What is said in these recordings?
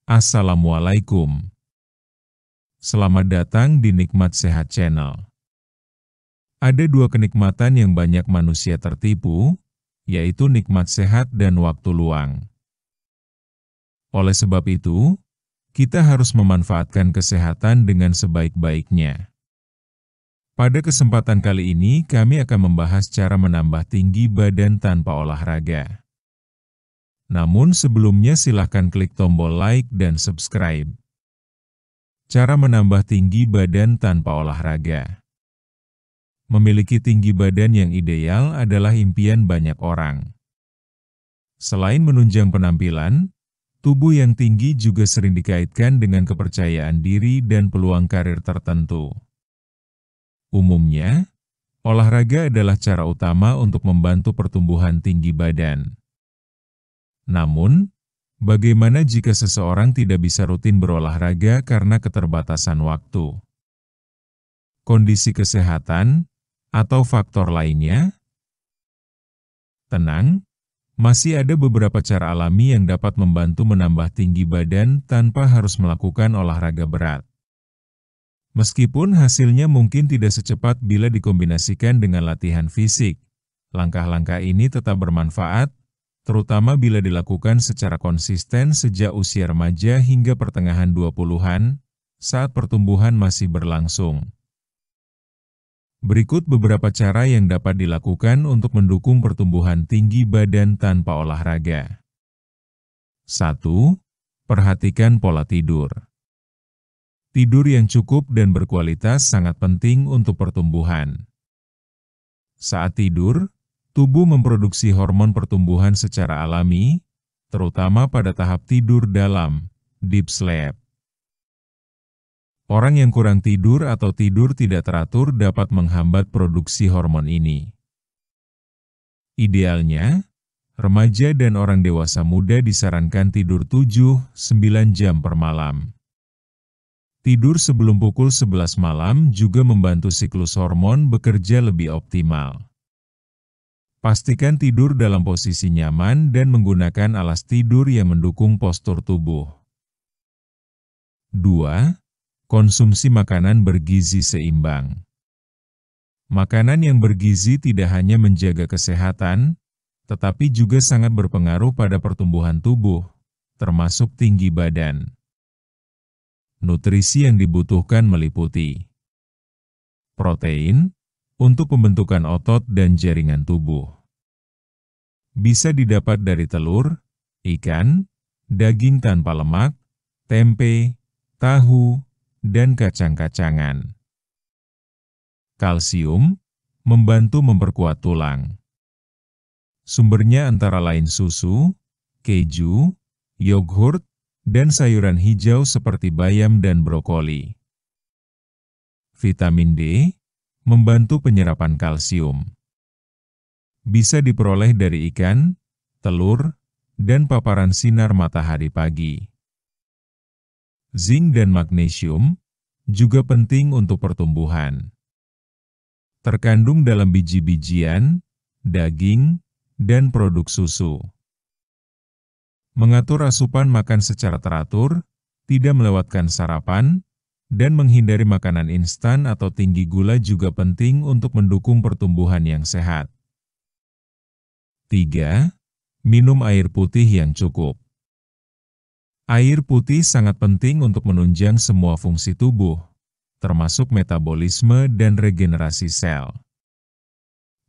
Assalamualaikum. Selamat datang di Nikmat Sehat Channel. Ada dua kenikmatan yang banyak manusia tertipu, yaitu nikmat sehat dan waktu luang. Oleh sebab itu, kita harus memanfaatkan kesehatan dengan sebaik-baiknya. Pada kesempatan kali ini, kami akan membahas cara menambah tinggi badan tanpa olahraga. Namun sebelumnya silahkan klik tombol like dan subscribe. Cara menambah tinggi badan tanpa olahraga. Memiliki tinggi badan yang ideal adalah impian banyak orang. Selain menunjang penampilan, tubuh yang tinggi juga sering dikaitkan dengan kepercayaan diri dan peluang karir tertentu. Umumnya, olahraga adalah cara utama untuk membantu pertumbuhan tinggi badan. Namun, bagaimana jika seseorang tidak bisa rutin berolahraga karena keterbatasan waktu, kondisi kesehatan, atau faktor lainnya? Tenang, masih ada beberapa cara alami yang dapat membantu menambah tinggi badan tanpa harus melakukan olahraga berat. Meskipun hasilnya mungkin tidak secepat bila dikombinasikan dengan latihan fisik, langkah-langkah ini tetap bermanfaat, terutama bila dilakukan secara konsisten sejak usia remaja hingga pertengahan 20-an, saat pertumbuhan masih berlangsung. Berikut beberapa cara yang dapat dilakukan untuk mendukung pertumbuhan tinggi badan tanpa olahraga. 1. Perhatikan pola tidur. Tidur yang cukup dan berkualitas sangat penting untuk pertumbuhan. Saat tidur, tubuh memproduksi hormon pertumbuhan secara alami, terutama pada tahap tidur dalam, deep sleep. Orang yang kurang tidur atau tidur tidak teratur dapat menghambat produksi hormon ini. Idealnya, remaja dan orang dewasa muda disarankan tidur 7-9 jam per malam. Tidur sebelum pukul 11 malam juga membantu siklus hormon bekerja lebih optimal. Pastikan tidur dalam posisi nyaman dan menggunakan alas tidur yang mendukung postur tubuh. 2. Konsumsi makanan bergizi seimbang. Makanan yang bergizi tidak hanya menjaga kesehatan, tetapi juga sangat berpengaruh pada pertumbuhan tubuh, termasuk tinggi badan. Nutrisi yang dibutuhkan meliputi protein, untuk pembentukan otot dan jaringan tubuh. Bisa didapat dari telur, ikan, daging tanpa lemak, tempe, tahu, dan kacang-kacangan. Kalsium, membantu memperkuat tulang. Sumbernya antara lain susu, keju, yogurt, dan sayuran hijau seperti bayam dan brokoli. Vitamin D, membantu penyerapan kalsium. Bisa diperoleh dari ikan, telur, dan paparan sinar matahari pagi. Zinc dan magnesium juga penting untuk pertumbuhan. Terkandung dalam biji-bijian, daging, dan produk susu. Mengatur asupan makan secara teratur, tidak melewatkan sarapan, dan menghindari makanan instan atau tinggi gula juga penting untuk mendukung pertumbuhan yang sehat. 3. Minum air putih yang cukup. Air putih sangat penting untuk menunjang semua fungsi tubuh, termasuk metabolisme dan regenerasi sel.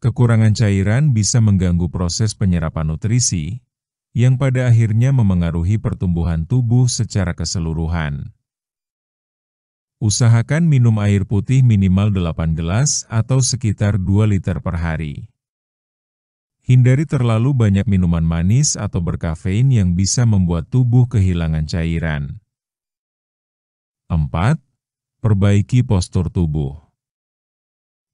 Kekurangan cairan bisa mengganggu proses penyerapan nutrisi, yang pada akhirnya memengaruhi pertumbuhan tubuh secara keseluruhan. Usahakan minum air putih minimal 8 gelas atau sekitar 2 liter per hari. Hindari terlalu banyak minuman manis atau berkafein yang bisa membuat tubuh kehilangan cairan. 4. Perbaiki postur tubuh.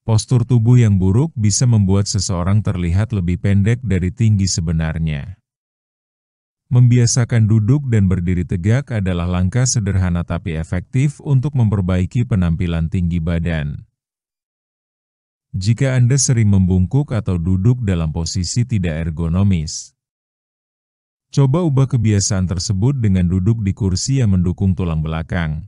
Postur tubuh yang buruk bisa membuat seseorang terlihat lebih pendek dari tinggi sebenarnya. Membiasakan duduk dan berdiri tegak adalah langkah sederhana tapi efektif untuk memperbaiki penampilan tinggi badan. Jika Anda sering membungkuk atau duduk dalam posisi tidak ergonomis, Coba ubah kebiasaan tersebut dengan duduk di kursi yang mendukung tulang belakang,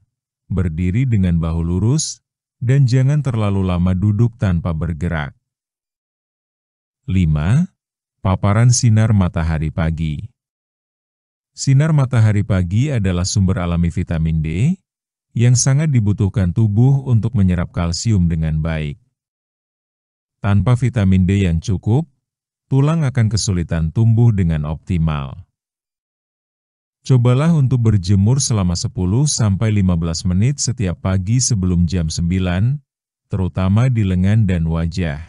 berdiri dengan bahu lurus, dan jangan terlalu lama duduk tanpa bergerak. 5. Paparan sinar matahari pagi. Sinar matahari pagi adalah sumber alami vitamin D yang sangat dibutuhkan tubuh untuk menyerap kalsium dengan baik. Tanpa vitamin D yang cukup, tulang akan kesulitan tumbuh dengan optimal. Cobalah untuk berjemur selama 10-15 menit setiap pagi sebelum jam 9, terutama di lengan dan wajah.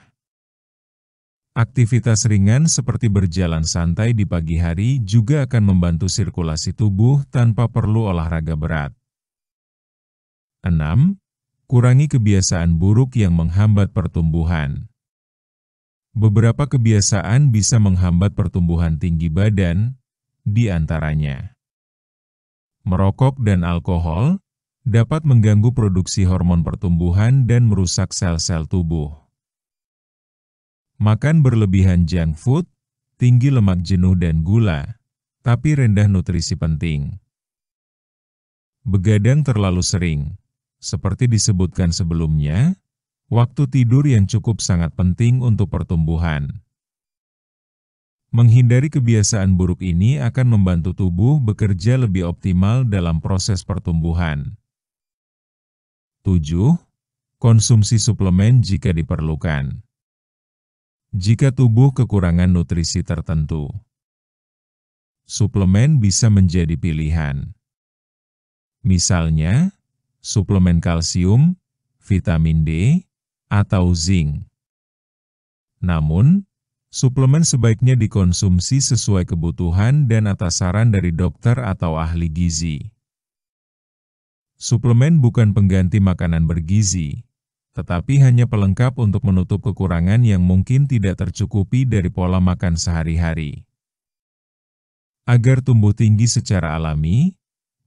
Aktivitas ringan seperti berjalan santai di pagi hari juga akan membantu sirkulasi tubuh tanpa perlu olahraga berat. 6. Kurangi kebiasaan buruk yang menghambat pertumbuhan. Beberapa kebiasaan bisa menghambat pertumbuhan tinggi badan, di antaranya merokok dan alkohol dapat mengganggu produksi hormon pertumbuhan dan merusak sel-sel tubuh. Makan berlebihan junk food, tinggi lemak jenuh dan gula, tapi rendah nutrisi penting. Begadang terlalu sering, seperti disebutkan sebelumnya, waktu tidur yang cukup sangat penting untuk pertumbuhan. Menghindari kebiasaan buruk ini akan membantu tubuh bekerja lebih optimal dalam proses pertumbuhan. 7. Konsumsi suplemen jika diperlukan. Jika tubuh kekurangan nutrisi tertentu, suplemen bisa menjadi pilihan. Misalnya, suplemen kalsium, vitamin D, atau zinc. Namun, suplemen sebaiknya dikonsumsi sesuai kebutuhan dan atas saran dari dokter atau ahli gizi. Suplemen bukan pengganti makanan bergizi, tetapi hanya pelengkap untuk menutup kekurangan yang mungkin tidak tercukupi dari pola makan sehari-hari. Agar tumbuh tinggi secara alami,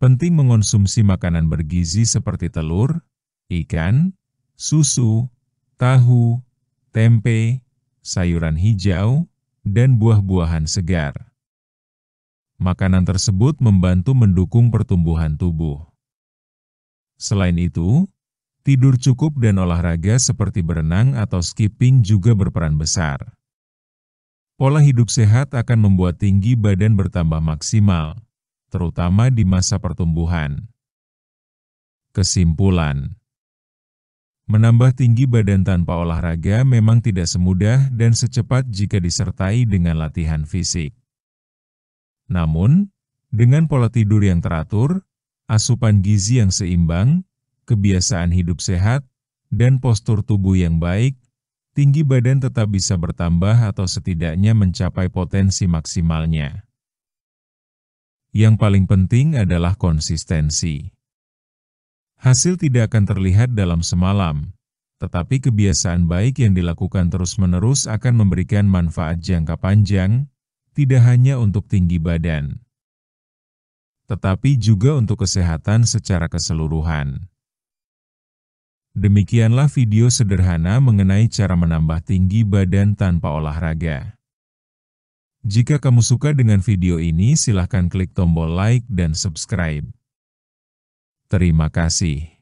penting mengonsumsi makanan bergizi seperti telur, ikan, susu, tahu, tempe, sayuran hijau, dan buah-buahan segar. Makanan tersebut membantu mendukung pertumbuhan tubuh. Selain itu, tidur cukup dan olahraga seperti berenang atau skipping juga berperan besar. Pola hidup sehat akan membuat tinggi badan bertambah maksimal, terutama di masa pertumbuhan. Kesimpulan: menambah tinggi badan tanpa olahraga memang tidak semudah dan secepat jika disertai dengan latihan fisik. Namun, dengan pola tidur yang teratur, asupan gizi yang seimbang, kebiasaan hidup sehat, dan postur tubuh yang baik, tinggi badan tetap bisa bertambah atau setidaknya mencapai potensi maksimalnya. Yang paling penting adalah konsistensi. Hasil tidak akan terlihat dalam semalam, tetapi kebiasaan baik yang dilakukan terus-menerus akan memberikan manfaat jangka panjang, tidak hanya untuk tinggi badan, tetapi juga untuk kesehatan secara keseluruhan. Demikianlah video sederhana mengenai cara menambah tinggi badan tanpa olahraga. Jika kamu suka dengan video ini, silakan klik tombol like dan subscribe. Terima kasih.